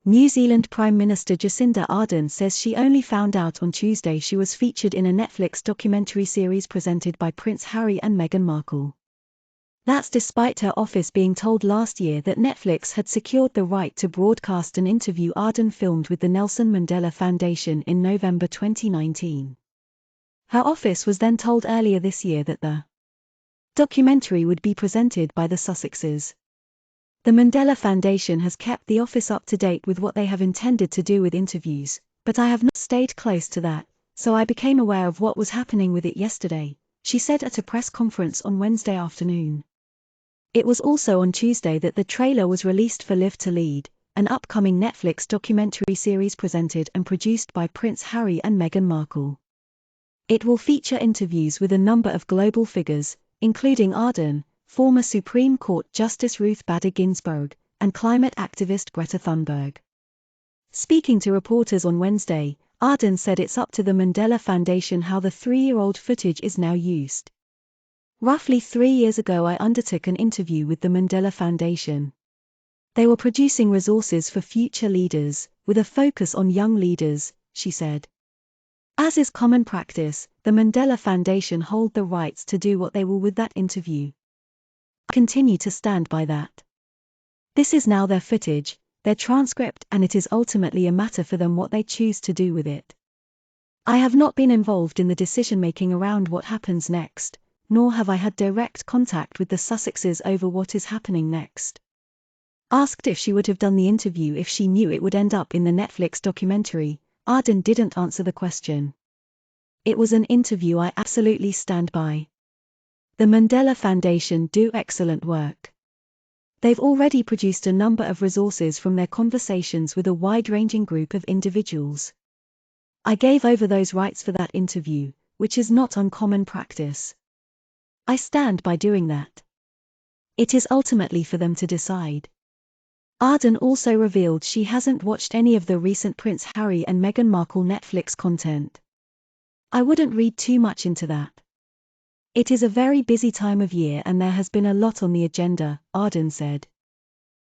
New Zealand Prime Minister Jacinda Ardern says she only found out on Tuesday she was featured in a Netflix documentary series presented by Prince Harry and Meghan Markle. That's despite her office being told last year that Netflix had secured the right to broadcast an interview Ardern filmed with the Nelson Mandela Foundation in November 2019. Her office was then told earlier this year that the documentary would be presented by the Sussexes. The Mandela Foundation has kept the office up to date with what they have intended to do with interviews, but I have not stayed close to that, so I became aware of what was happening with it yesterday, she said at a press conference on Wednesday afternoon. It was also on Tuesday that the trailer was released for Live to Lead, an upcoming Netflix documentary series presented and produced by Prince Harry and Meghan Markle. It will feature interviews with a number of global figures, including Ardern, former Supreme Court Justice Ruth Bader Ginsburg, and climate activist Greta Thunberg. Speaking to reporters on Wednesday, Ardern said it's up to the Mandela Foundation how the 3-year-old footage is now used. Roughly 3 years ago I undertook an interview with the Mandela Foundation. They were producing resources for future leaders, with a focus on young leaders, she said. As is common practice, the Mandela Foundation hold the rights to do what they will with that interview. I continue to stand by that. This is now their footage, their transcript, and it is ultimately a matter for them what they choose to do with it. I have not been involved in the decision-making around what happens next, nor have I had direct contact with the Sussexes over what is happening next. Asked if she would have done the interview if she knew it would end up in the Netflix documentary, Ardern didn't answer the question. It was an interview I absolutely stand by. The Mandela Foundation do excellent work. They've already produced a number of resources from their conversations with a wide-ranging group of individuals. I gave over those rights for that interview, which is not uncommon practice. I stand by doing that. It is ultimately for them to decide. Ardern also revealed she hasn't watched any of the recent Prince Harry and Meghan Markle Netflix content. I wouldn't read too much into that. It is a very busy time of year and there has been a lot on the agenda, Ardern said.